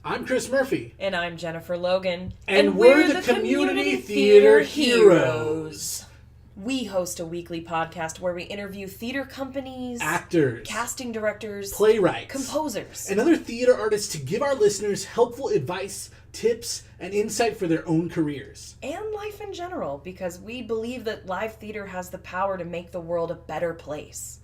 I'm Chris Murphy. And I'm Jennifer Logan. And we're the Community Theater Heroes. We host a weekly podcast where we interview theater companies, actors, casting directors, playwrights, composers, and other theater artists to give our listeners helpful advice, tips, and insight for their own careers. And life in general, because we believe that live theater has the power to make the world a better place.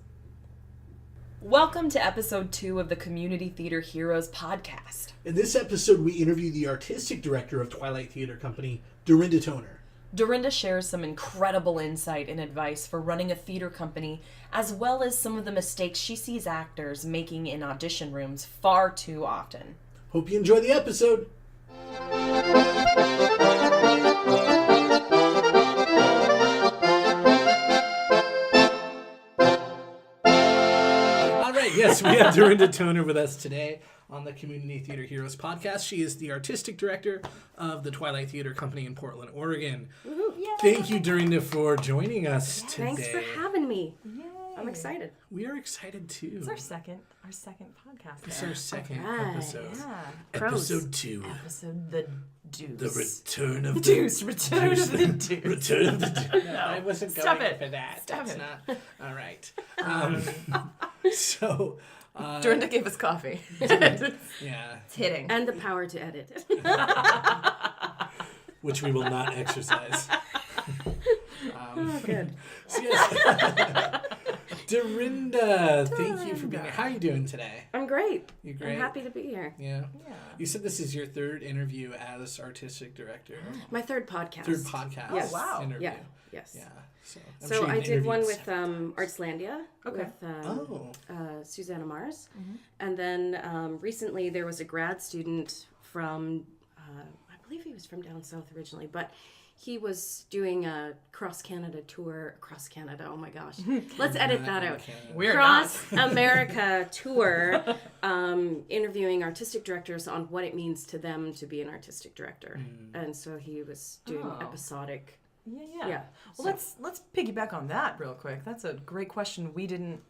Welcome to episode 2 of the Community Theater Heroes podcast. In this episode, we interview the artistic director of Twilight Theater Company, Dorinda Toner. Dorinda shares some incredible insight and advice for running a theater company, as well as some of the mistakes she sees actors making in audition rooms far too often. Hope you enjoy the episode. All right, yes, we have Dorinda Toner with us today on the Community Theater Heroes podcast. She is the artistic director of the Twilight Theater Company in Portland, Oregon. Thank you, Dorinda, for joining us today. Thanks for having me. Yay. I'm excited. We are excited too. It's our second podcast. It's our second Right. episode. Yeah. Episode 2. Episode The Deuce. The return of the Deuce. Return of the Deuce. Return of the Deuce. No. I wasn't Stop going it. for that. Stop That's it. not. All right. So. Dorinda gave us coffee. Yeah. It's hitting. And the power to edit. Which we will not exercise. Good. So yes. Dorinda, thank you for being here. How are you doing today? I'm great. You great? I'm happy to be here. Yeah. Yeah. You said this is your third interview as artistic director. My third podcast. Third podcast. Yes. Oh, wow. Interview. Yeah. Yes. Yeah. So, I'm So sure I you've did one interviewed with several. Artslandia Okay. with Susanna Mars. And then recently there was a grad student from, I believe he was from down south originally, but he was doing a cross-Canada tour. Cross-Canada, oh my gosh. Let's edit that out. We're not. Cross-America tour, interviewing artistic directors on what it means to them to be an artistic director. And so he was doing episodic. Yeah. Yeah. Well, let's piggyback on that real quick. That's a great question we didn't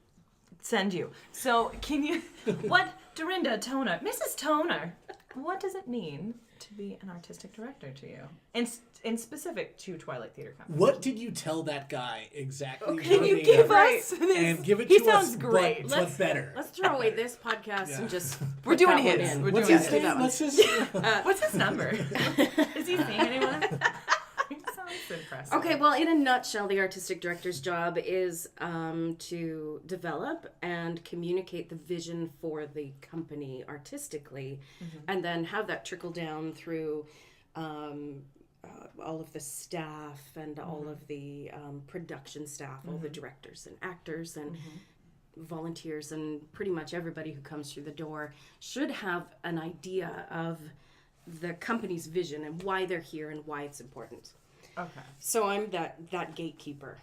send you. So can you, Dorinda Toner, Mrs. Toner, what does it mean to be an artistic director to you? In specific to Twilight Theater Company. What did you tell that guy exactly? Can you verbatim? give us this? And give it He to sounds us, great. but better. Let's throw away this podcast Yeah. and just We're put doing that one his. in. We're What's doing his his. name? that one. What's his What's his number? Is he seeing anyone? He sounds impressive. Okay, well, in a nutshell, the artistic director's job is to develop and communicate the vision for the company artistically, and then have that trickle down through all of the staff and all of the production staff, all the directors and actors and volunteers, and pretty much everybody who comes through the door should have an idea of the company's vision and why they're here and why it's important. Okay. So I'm that gatekeeper,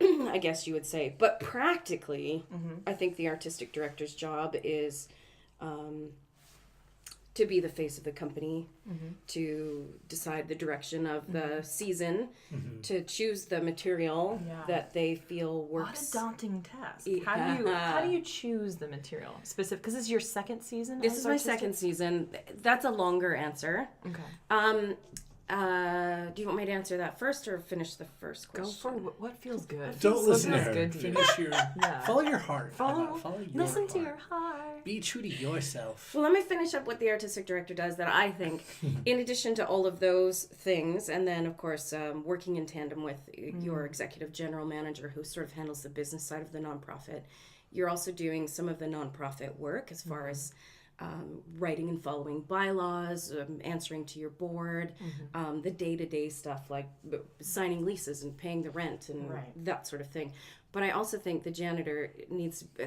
I guess you would say. But practically, I think the artistic director's job is to be the face of the company, to decide the direction of the season, to choose the material that they feel works. What a daunting task. Yeah. How do you choose the material? Specific, because this is your second season? This as is my artistic? second season. That's a longer answer. Okay. Do you want me to answer that first or finish the first question? Go for what feels good. Don't listen to feels her. good to you. Finish your. Follow your heart. Follow your listen to heart. your heart. Be true to yourself. Well, let me finish up what the artistic director does that I think, in addition to all of those things, and then, of course, working in tandem with your executive general manager who sort of handles the business side of the nonprofit, you're also doing some of the nonprofit work as far as writing and following bylaws, answering to your board, the day-to-day stuff like signing leases and paying the rent and that sort of thing. But I also think the janitor needs... oh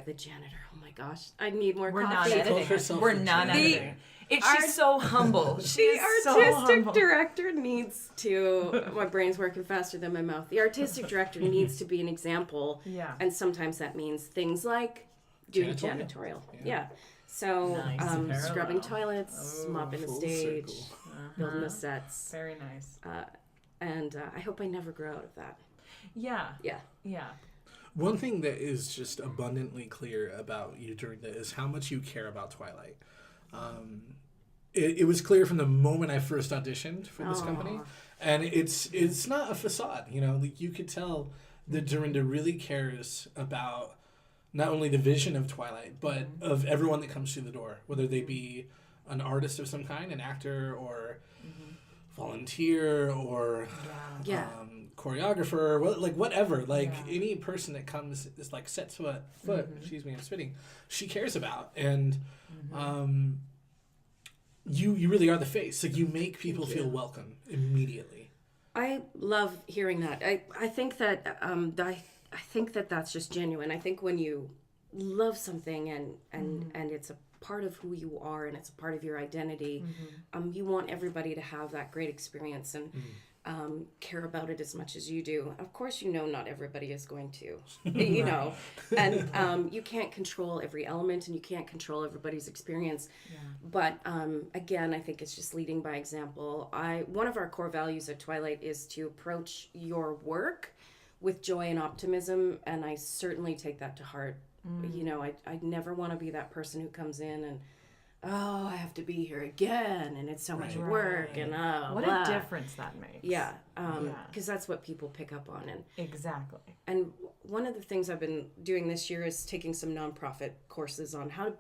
my gosh, I need more We're coffee. not editing. herself We're a not janitor. editing. She's so humble. The She's so artistic humble. director needs to... My brain's working faster than my mouth. The artistic director needs to be an example. Yeah. And sometimes that means things like doing janitorial. Yeah. So, Nice. scrubbing toilets, mopping the full stage, circle. building the sets. Very nice. And I hope I never grow out of that. Yeah. Yeah. Yeah. One thing that is just abundantly clear about you, Dorinda, is how much you care about Twilight. it was clear from the moment I first auditioned for this company, and it's not a facade. Like you could tell that Dorinda really cares about not only the vision of Twilight, but of everyone that comes through the door, whether they be an artist of some kind, an actor, or volunteer, or choreographer, whatever. Any person that comes is sets foot. Excuse me, I'm spitting. She cares about, and you really are the face. You make people feel welcome immediately. I love hearing that. I think that I think that that's just genuine. I think when you love something and it's a part of who you are and it's a part of your identity, you want everybody to have that great experience and care about it as much as you do. Of course, not everybody is going to, and you can't control every element and you can't control everybody's experience. Yeah. But again, I think it's just leading by example. One of our core values at Twilight is to approach your work with joy and optimism, and I certainly take that to heart. I never want to be that person who comes in and, I have to be here again, and it's so much work, and what blah. A difference that makes. Yeah, because that's what people pick up on. Exactly. And one of the things I've been doing this year is taking some nonprofit courses on how to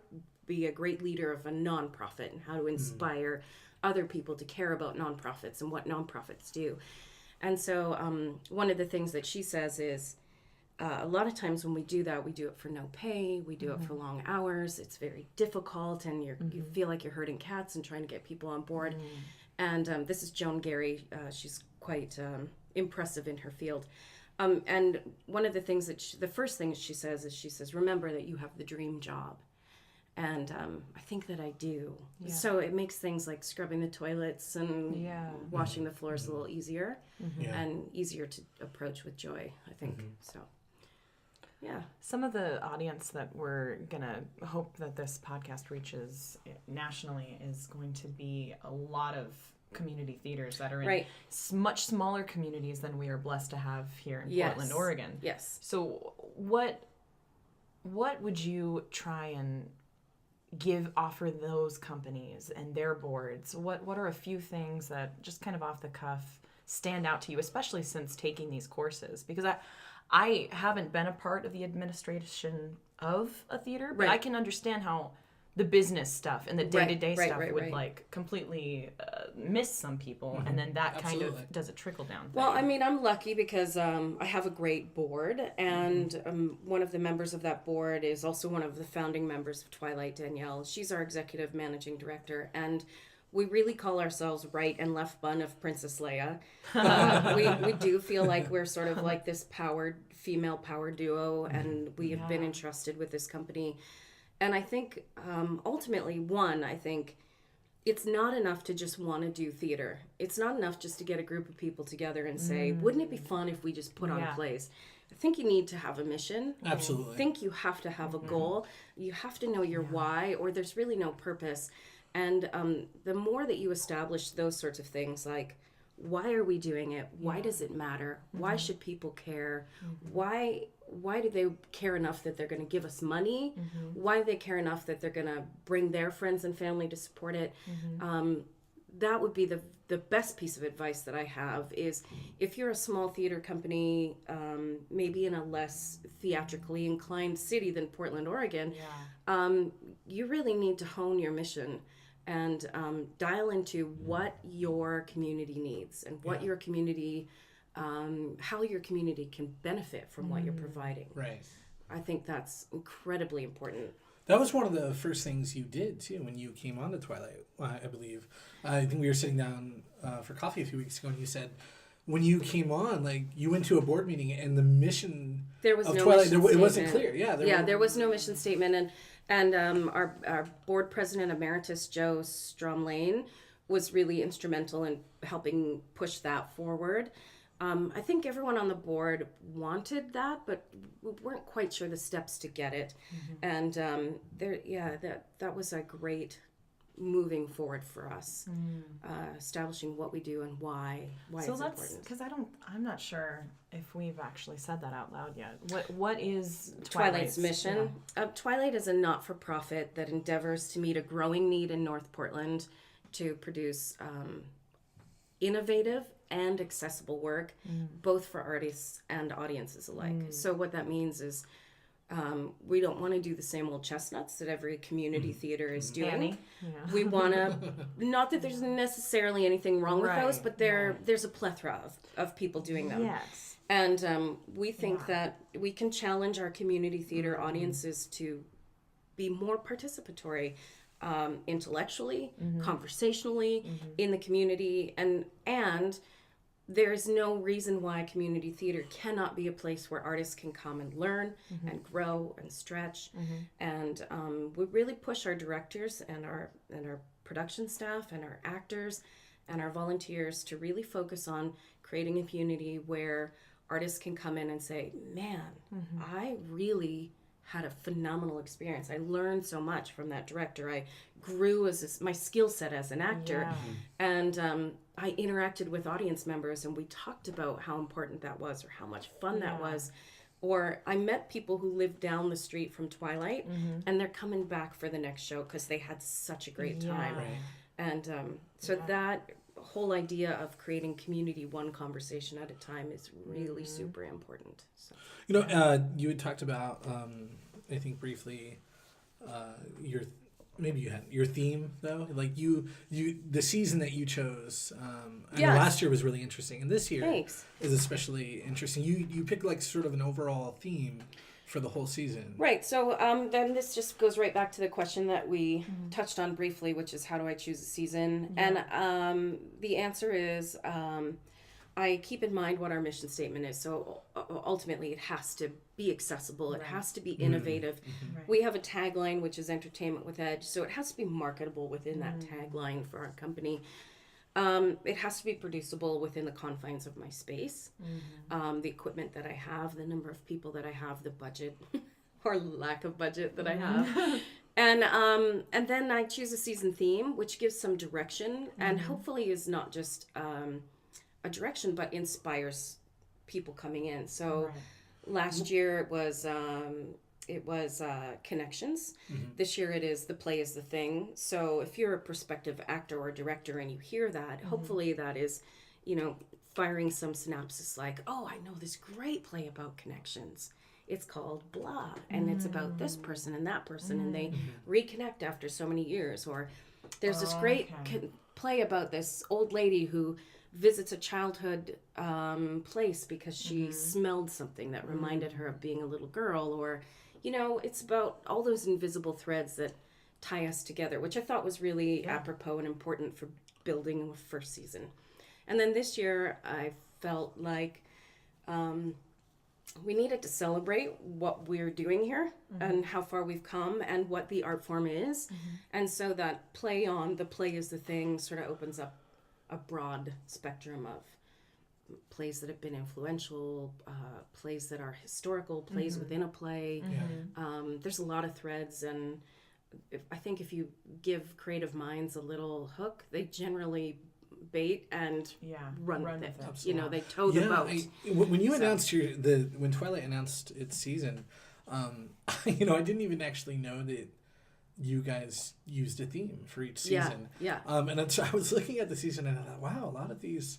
be a great leader of a nonprofit and how to inspire other people to care about nonprofits and what nonprofits do. And so one of the things that she says is, a lot of times when we do that, we do it for no pay, we do it for long hours, it's very difficult, and you feel like you're herding cats and trying to get people on board. And this is Joan Gary. She's quite impressive in her field. And one of the things the first thing she says, remember that you have the dream job. And I think that I do. Yeah. So it makes things like scrubbing the toilets and washing the floors a little easier and easier to approach with joy, I think. So, yeah. Some of the audience that we're going to hope that this podcast reaches nationally is going to be a lot of community theaters that are in much smaller communities than we are blessed to have here in Portland, Oregon. Yes. So what would you try and offer those companies and their boards? What are a few things that just kind of off the cuff stand out to you, especially since taking these courses? Because I haven't been a part of the administration of a theater, but I can understand how the business stuff and the day-to-day stuff would completely miss some people, and then that kind of does a trickle-down thing. Well, I mean, I'm lucky because I have a great board, and one of the members of that board is also one of the founding members of Twilight, Danielle. She's our executive managing director, and we really call ourselves right and left bun of Princess Leia. We do feel like we're sort of like this female power duo, and we have been entrusted with this company. And I think ultimately, I think it's not enough to just want to do theater. It's not enough just to get a group of people together and say, wouldn't it be fun if we just put on plays? I think you need to have a mission. Absolutely. I think you have to have a goal. You have to know your why, or there's really no purpose. And the more that you establish those sorts of things, like, why are we doing it? Why does it matter? Why should people care? Why do they care enough that they're going to give us money? Why do they care enough that they're going to bring their friends and family to support it? That would be the best piece of advice that I have is, if you're a small theater company, maybe in a less theatrically inclined city than Portland, Oregon, you really need to hone your mission and dial into what your community needs and what your community, how your community can benefit from what you're providing. Right. I think that's incredibly important. That was one of the first things you did, too, when you came on to Twilight, I believe. I think we were sitting down for coffee a few weeks ago, and you said when you came on, you went to a board meeting, and the mission of Twilight, it wasn't clear. There was no mission statement. And our board president emeritus, Joe Stromlane, was really instrumental in helping push that forward. I think everyone on the board wanted that, but we weren't quite sure the steps to get it. And that was a great moving forward for us, establishing what we do and why it's important. Because I'm not sure if we've actually said that out loud yet. What is Twilight's mission? Twilight is a not-for-profit that endeavors to meet a growing need in North Portland, to produce innovative and accessible work, both for artists and audiences alike. So what that means is we don't want to do the same old chestnuts that every community theater is doing. Annie. We want to, not that there's necessarily anything wrong with those, but there's a plethora of people doing them. Yes. And we think that we can challenge our community theater audiences to be more participatory, intellectually, conversationally, in the community, and there's no reason why community theater cannot be a place where artists can come and learn and grow and stretch. And we really push our directors and our production staff and our actors and our volunteers to really focus on creating a community where artists can come in and say, man, I really had a phenomenal experience. I learned so much from that director. I grew as my skill set as an actor. And I interacted with audience members and we talked about how important that was or how much fun that was. Or I met people who lived down the street from Twilight and they're coming back for the next show because they had such a great time. And so that whole idea of creating community one conversation at a time is really super important. So. You know, you had talked about, I think briefly, your theme though, like you the season that you chose. I know last year was really interesting, and this year is especially interesting. You picked like sort of an overall theme for the whole season. Right. So then this just goes right back to the question that we touched on briefly, which is how do I choose a season? And the answer is I keep in mind what our mission statement is. So ultimately it has to be accessible. It has to be innovative. We have a tagline, which is entertainment with edge. So it has to be marketable within that tagline for our company. It has to be producible within the confines of my space. The equipment that I have, the number of people that I have, the budget or lack of budget that I have. And then I choose a season theme, which gives some direction and hopefully is not just a direction, but inspires people coming in. So last year it was connections. This year it is the play is the thing. So if you're a prospective actor or director and you hear that, hopefully that is, firing some synapses like, oh, I know this great play about connections. It's called blah, and it's about this person and that person, and they reconnect after so many years. Or there's this great play about this old lady who visits a childhood place because she smelled something that reminded her of being a little girl. Or, it's about all those invisible threads that tie us together, which I thought was really apropos and important for building a first season. And then this year, I felt like we needed to celebrate what we're doing here and how far we've come and what the art form is. And so that play on the play is the thing sort of opens up a broad spectrum of plays that have been influential, plays that are historical, plays within a play. There's a lot of threads, and I think if you give creative minds a little hook, they generally bait and run with it. They tow the boat. When you announced when Twilight announced its season, I didn't even actually know that you guys used a theme for each season. And so I was looking at the season and I thought, wow, a lot of these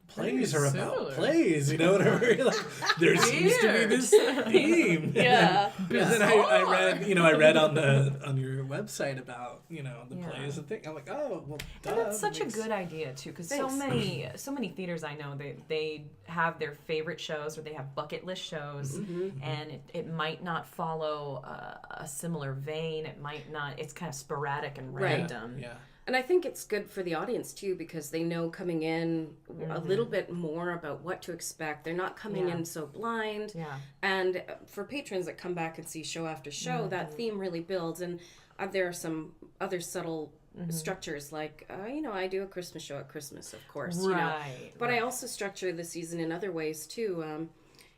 plays are about plays, whatever. Like, there seems to be this theme. And then I read on your website about the plays and things. I'm like, oh well. And that's such a good idea too, because so many theaters I know they have their favorite shows or they have bucket list shows, and it might not follow a similar vein. It might not. It's kind of sporadic and random. And I think it's good for the audience, too, because they know coming in a little bit more about what to expect. They're not coming in so blind. And for patrons that come back and see show after show, that theme really builds. And there are some other subtle structures, like, I do a Christmas show at Christmas, of course. But I also structure the season in other ways, too.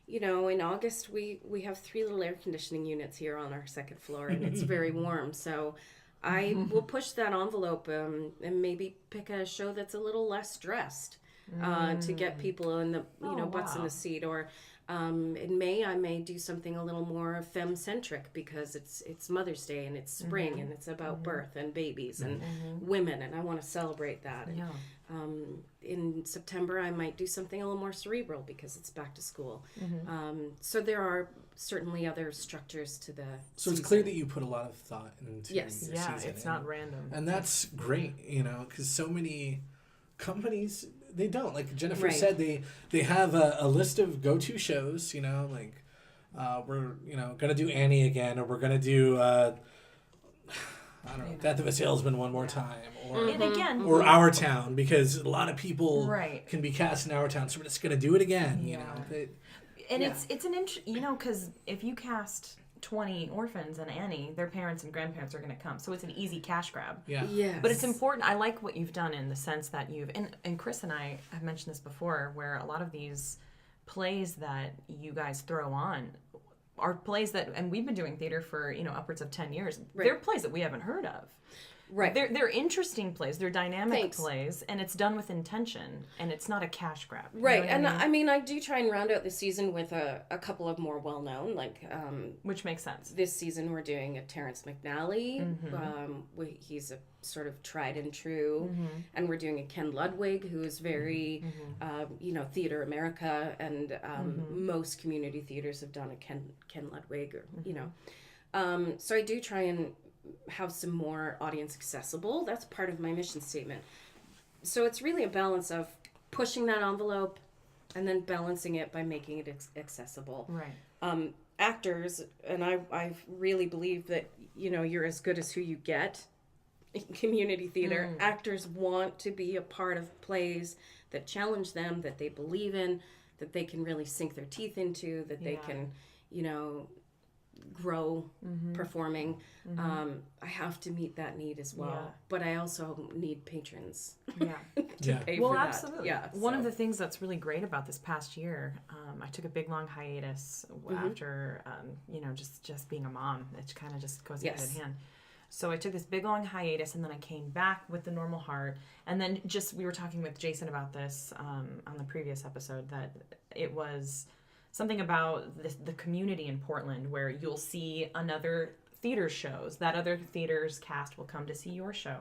In August, we have 3 little air conditioning units here on our second floor, and it's very warm. So I will push that envelope and maybe pick a show that's a little less stressed to get people in the butts in the seat. Or In May, I may do something a little more femme-centric because it's Mother's Day and it's spring and it's about birth and babies and women, and I want to celebrate that. Yeah. In September, I might do something a little more cerebral because it's back to school. So there are certainly other structures to the So season. it's clear that you put a lot of thought into Yes. your Yeah, season. it's not random. And that's great, because so many companies, they don't. Like Jennifer Right. said, they have a list of go-to shows, like we're, going to do Annie again, or we're going to do, I don't know, Death of a Salesman one more time, or And again, or Our Town, because a lot of people Right. can be cast in Our Town, so we're just going to do it again, and it's an because if you cast 20 orphans and Annie, their parents and grandparents are going to come, so it's an easy cash grab. Yeah. Yes. But it's important. I like what you've done in the sense that and Chris and I have mentioned this before, where a lot of these plays that you guys throw on are plays that, and we've been doing theater for upwards of 10 years. Right. They're plays that we haven't heard of. Right. They're interesting plays. They're dynamic Thanks. plays, and it's done with intention, and it's not a cash grab. You Right, know what and I mean? I do try and round out the season with a couple of more well-known, like Which makes sense. this season we're doing a Terrence McNally. He's a sort of tried and true, and we're doing a Ken Ludwig, who is very, Theater America, and most community theaters have done a Ken Ludwig, or so I do try and have some more audience accessible. That's part of my mission statement. So it's really a balance of pushing that envelope and then balancing it by making it accessible. Right. Actors, and I really believe that, you're as good as who you get in community theater. Actors want to be a part of plays that challenge them, that they believe in, that they can really sink their teeth into, that they can, grow performing. I have to meet that need as well, but I also need patrons to pay for that. Absolutely. Yeah, One of the things that's really great about this past year, I took a big long hiatus after, just being a mom. It kind of just goes hand in hand. So I took this big long hiatus, and then I came back with the normal heart. And then we were talking with Jason about this on the previous episode, that it was something about the community in Portland where you'll see another theater shows. That other theater's cast will come to see your show.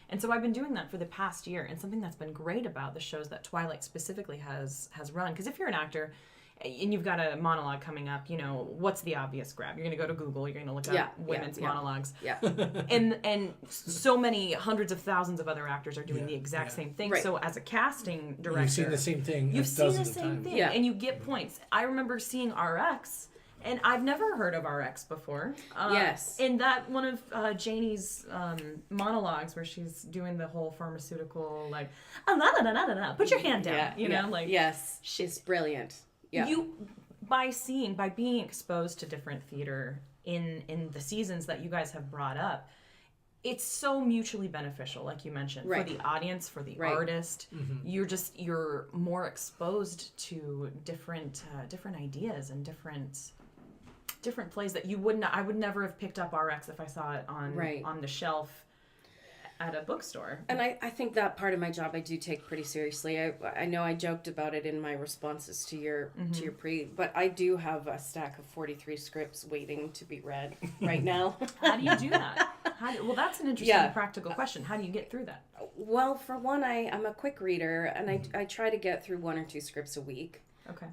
And so I've been doing that for the past year. And something that's been great about the shows that Twilight specifically has run, because if you're an actor and you've got a monologue coming up, what's the obvious grab? You're going to go to Google, you're going to look up women's monologues. Yeah. And so many hundreds of thousands of other actors are doing the exact same thing. Right. So as a casting director, You've seen the same thing. You've seen the dozens of same times. thing, Yeah. and you get points. I remember seeing RX, and I've never heard of RX before. Yes. In that one of Janie's monologues where she's doing the whole pharmaceutical, like, put your hand down, yes, she's brilliant. Yeah. By being exposed to different theater in the seasons that you guys have brought up, it's so mutually beneficial, like you mentioned, Right. for the audience, for the Right. artist. You're more exposed to different ideas and different plays that I would never have picked up RX if I saw it on the shelf at a bookstore. And I think that part of my job I do take pretty seriously. I know I joked about it in my responses to your but I do have a stack of 43 scripts waiting to be read right now. How do you do that? Well, that's an interesting practical question. How do you get through that? Well, for one, I'm a quick reader, and I try to get through 1 or 2 scripts a week. Okay.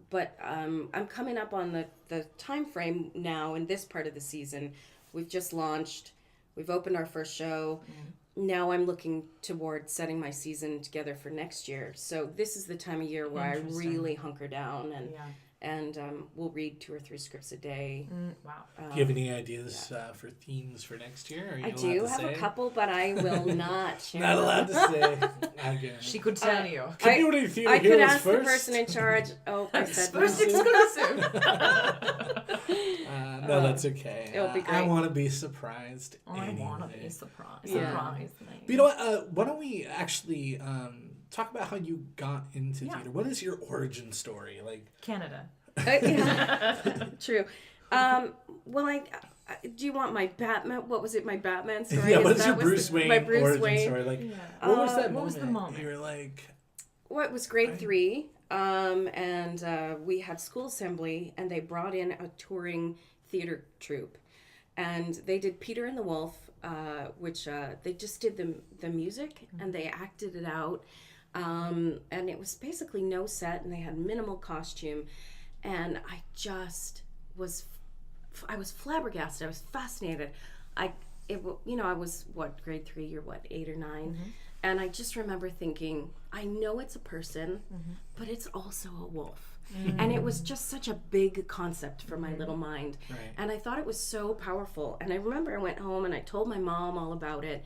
But I'm coming up on the time frame now in this part of the season. We've just launched. We've opened our first show. Now I'm looking toward setting my season together for next year. So this is the time of year where I really hunker down and we'll read 2 or 3 scripts a day. Wow. Do you have any ideas for themes for next year? Are you I allowed do to have say? a couple, but I will not share Not them. allowed to say. Okay. She could tell you. Community Theater I could Heroes ask first. the person in charge. Oh, I said First no. exclusive. No, that's okay. It'll be I great. want to be surprised. I want to anyway. be surprised. Yeah. Surprise me. But you know what? Why don't we actually talk about how you got into theater? What is your origin story? Like Canada. Yeah. True. Well, do you want my Batman? What was it? My Batman story? yeah, Is what's that your was Bruce the- Wayne My Bruce origin Wayne. story? Like, Yeah. what was that what was the moment? You were like, Well, it was grade 3. And we had school assembly, and they brought in a touring theater troupe. And they did Peter and the Wolf, which they just did the music, and they acted it out. And it was basically no set, and they had minimal costume. And I just was flabbergasted. I was fascinated. I was, grade 3, you're 8 or 9? Mm-hmm. And I just remember thinking, I know it's a person, but it's also a wolf. Mm-hmm. And it was just such a big concept for my little mind. Right. And I thought it was so powerful. And I remember I went home and I told my mom all about it.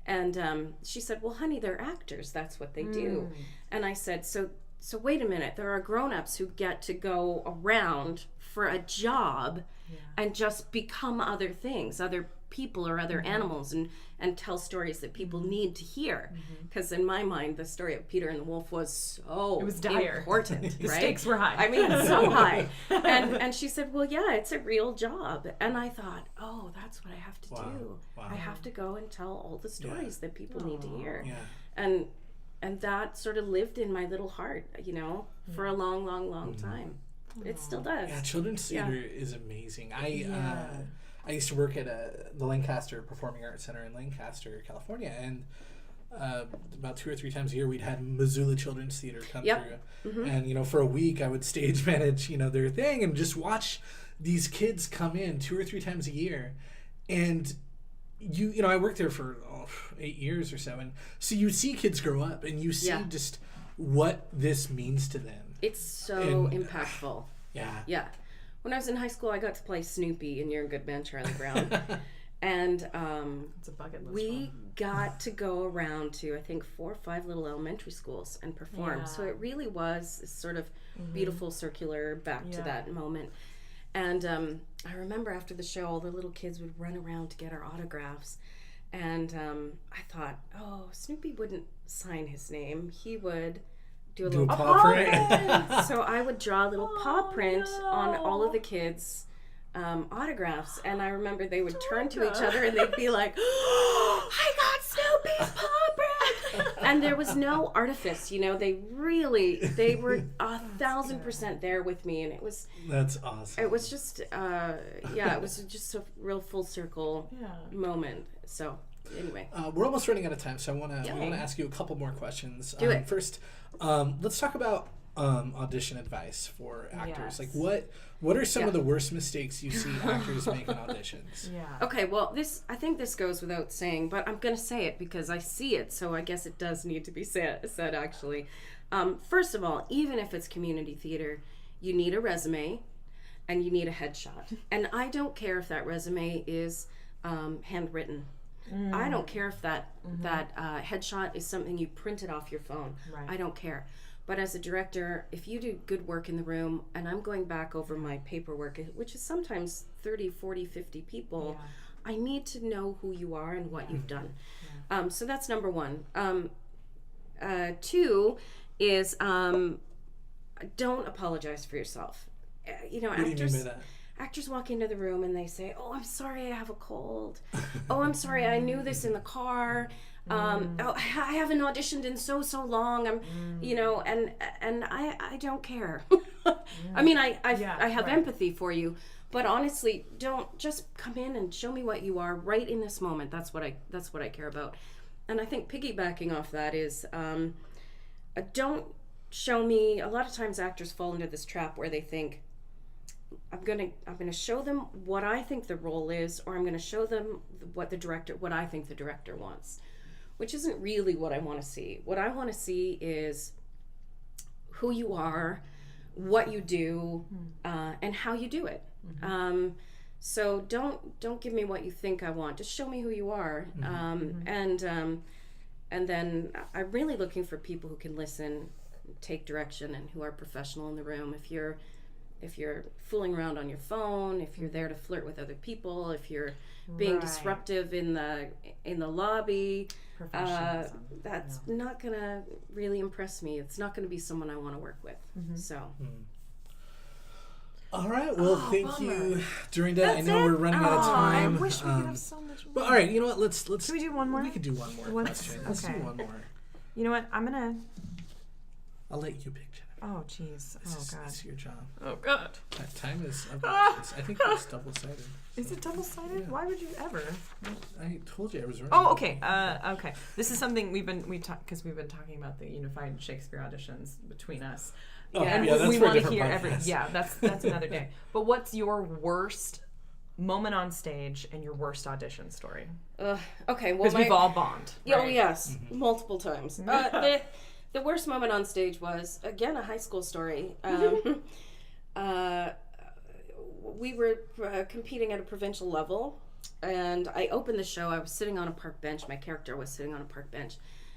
And she said, well, honey, they're actors. That's what they do. And I said, so wait a minute. There are grown-ups who get to go around for a job and just become other things, other people or other animals, and tell stories that people need to hear. Because in my mind, the story of Peter and the Wolf was so important. The right? stakes were high. I mean, so high. And she said, well, yeah, it's a real job. And I thought, oh, that's what I have to do. Wow. I have to go and tell all the stories that people need to hear. Yeah. And that sort of lived in my little heart, for a long, long, long time. It still does. Yeah, children's theater is amazing. I used to work at the Lancaster Performing Arts Center in Lancaster, California, and about 2 or 3 times a year we'd had Missoula Children's Theater come through. Mm-hmm. And, for a week I would stage manage, their thing and just watch these kids come in 2 or 3 times a year. And, I worked there for 8 years or so. And so you see kids grow up and you see just what this means to them. It's so impactful. Yeah. When I was in high school, I got to play Snoopy in You're a Good Man, Charlie Brown. And it's a bucket list we got to go around to, I think, 4 or 5 little elementary schools and perform. Yeah. So it really was this sort of beautiful circular back to that moment. And I remember after the show, all the little kids would run around to get our autographs. And I thought, Snoopy wouldn't sign his name. He would do a little paw print. So I would draw a little paw print on all of the kids' autographs, and I remember they would turn to each other and they'd be like, I got Snoopy's paw print! And there was no artifice, they were 1,000% there with me, and it was... That's awesome. It was just, it was just a real full circle moment, so... Anyway, we're almost running out of time, so I want to ask you a couple more questions. Do it. First, let's talk about audition advice for actors. Like, what are some of the worst mistakes you see actors make in auditions? Okay, well, I think this goes without saying, but I'm going to say it because I see it, so I guess it does need to be said actually. First of all, even if it's community theater, you need a resume and you need a headshot. And I don't care if that resume is handwritten. I don't care if that headshot is something you printed off your phone. Right. I don't care. But as a director, if you do good work in the room, and I'm going back over my paperwork, which is sometimes 30, 40, 50 people, I need to know who you are and what you've done. Yeah. So that's number 1. 2 is don't apologize for yourself. What do you mean by that? Actors walk into the room and they say, "Oh, I'm sorry, I have a cold. Oh, I'm sorry, I knew this in the car. Oh, I haven't auditioned in so long. I'm, and I don't care. I mean, I have empathy for you, but honestly, don't just come in and show me what you are right in this moment. That's what I care about. And I think piggybacking off that is, don't show me. A lot of times, actors fall into this trap where they think, I'm gonna show them what I think the role is, or I'm gonna show them what I think the director wants, which isn't really what I want to see. What I want to see is who you are, what you do, and how you do it. So don't give me what you think I want. Just show me who you are. And then I'm really looking for people who can listen, take direction, and who are professional in the room. If you're fooling around on your phone, if you're there to flirt with other people, if you're being disruptive in the lobby, that's not gonna really impress me. It's not gonna be someone I want to work with. So. All right. Well, thank you, Dorinda. I know we're running out of time. I wish we could have so much more. But all right, you know what? Let's. Can we do one more? We could do one more question. Let's do one more. You know what? I'll let you pick, Jennifer. Oh, jeez. Oh, God. It's your job. Oh, God. Time is... I think it's double-sided. Is it double-sided? Yeah. Why would you ever? I told you I was right. Oh, okay. Okay. This is something because we've been talking about the Unified Shakespeare auditions between us. Oh, and yeah, that's we for a want to different hear podcast. Yeah, that's another day. But what's your worst moment on stage and your worst audition story? Okay, well, Because we've all bombed. Oh right? yes, multiple times. The worst moment on stage was, again, a high school story. We were competing at a provincial level, and I opened the show. I was sitting on a park bench. My character was sitting on a park bench.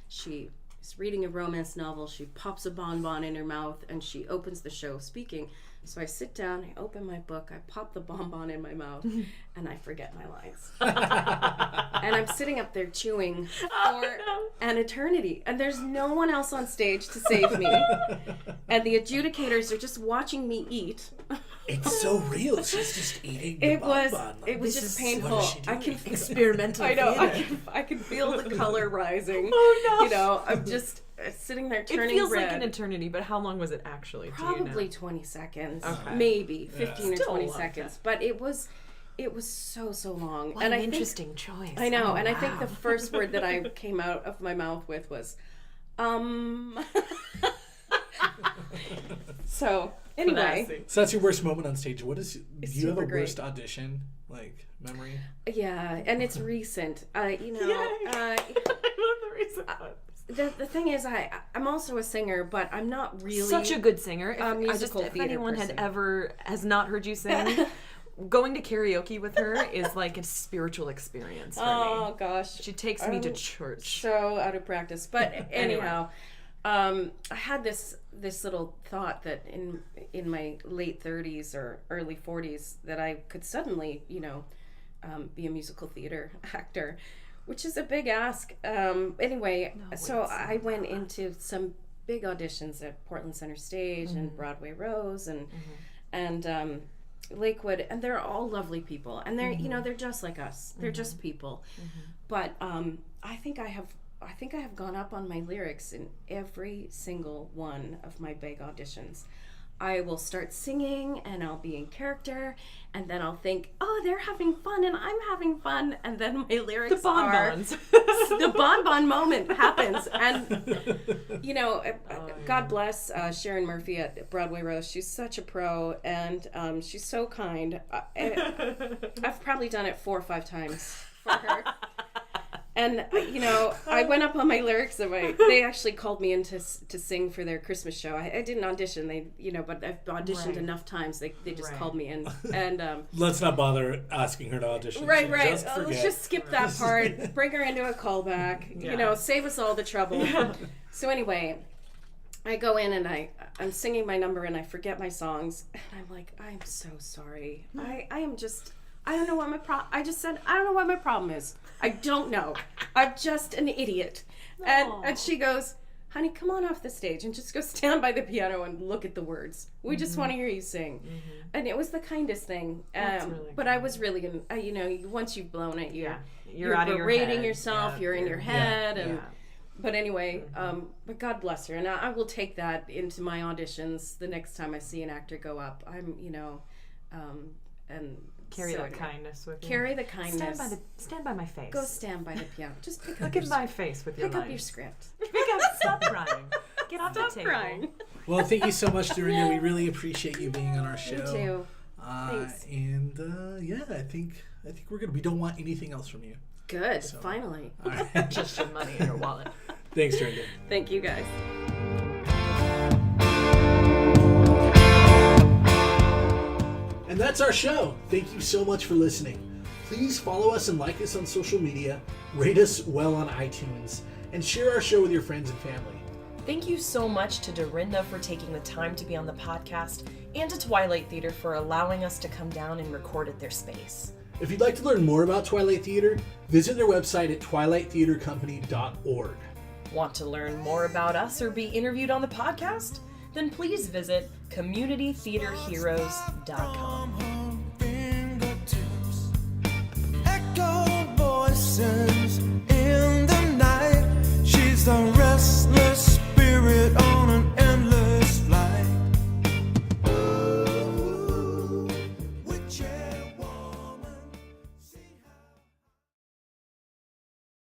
She is reading a romance novel. She pops a bonbon in her mouth, and she opens the show speaking. So I sit down, I open my book, I pop the bonbon in my mouth, and I forget my lines. And I'm sitting up there chewing for an eternity, and there's no one else on stage to save me. And the adjudicators are just watching me eat. It's so real. She's just eating the bonbon. It was just painful. I can Experimental I know. theater. I can feel the color rising. Oh, no. You know, I'm just sitting there turning It feels red. like an eternity, but how long was it actually? Probably 20 seconds. Okay. Maybe 15 or Still a 20 long seconds. But it was so long. What and an I think, interesting choice. I know, Oh, and I think wow. the first word that I came out of my mouth with was So, anyway. Classy. So that's your worst moment on stage. What is... It's Do you have a super great. worst audition, memory? Yeah, and it's recent. You know, Yay. I love the reason. the thing is, I'm also a singer, but I'm not really Such a good singer. musical If theater anyone person. has not heard you sing, going to karaoke with her is like a spiritual experience for Oh me. gosh, She takes me to church. so out of practice. But anyhow, I had this little thought that in my late 30s or early 40s that I could suddenly, be a musical theater actor, which is a big ask. Anyway, so I went into some big auditions at Portland Center Stage and Broadway Rose and Lakewood, and they're all lovely people, and they're they're just like us. They're just people. But I think I have gone up on my lyrics in every single one of my big auditions. I will start singing and I'll be in character, and then I'll think, oh, they're having fun and I'm having fun, and then my lyrics The bonbons. the bonbon moment happens. And God bless Sharon Murphy at Broadway Rose. She's such a pro, and she's so kind. I've probably done it 4 or 5 times for her. And, I went up on my lyrics, and they actually called me in to sing for their Christmas show. I didn't audition, but I've auditioned enough times, they just called me in. And Let's not bother asking her to audition. right. Just forget. Let's just skip that part, bring her into a callback, save us all the trouble. Yeah. So anyway, I go in and I'm singing my number and I forget my songs. And I'm like, I'm so sorry. I don't know what my I just said, I don't know what my problem is. I don't know. I'm just an idiot. And she goes, honey, come on off the stage and just go stand by the piano and look at the words. We just want to hear you sing. And it was the kindest thing. But I was really, once you've blown it, you're out of your berating head. yourself, Yeah, you're in your head. And But anyway, Mm-hmm. but God bless her. And I will take that into my auditions the next time I see an actor go up. I'm, and Carry so that anyway. kindness with you. Carry the kindness. Stand by my face. Go stand by the piano. Just pick Look up at your, my face with your pick up lines. your script. Pick up. Stop crying. Get off the table. Crying. Well, thank you so much, Dorinda. We really appreciate you being on our show. Me too. Thanks. And I think we're good. We don't want anything else from you. Good. So- Finally. All right. Just your money in your wallet. Thanks, Dorinda. Thank you guys. And that's our show. Thank you so much for listening. Please follow us and like us on social media, rate us well on iTunes, and share our show with your friends and family. Thank you so much to Dorinda for taking the time to be on the podcast, and to Twilight Theater for allowing us to come down and record at their space. If you'd like to learn more about Twilight Theater, visit their website at twilighttheatercompany.org. Want to learn more about us or be interviewed on the podcast? Then please visit communitytheaterheroes.com. Echo voices in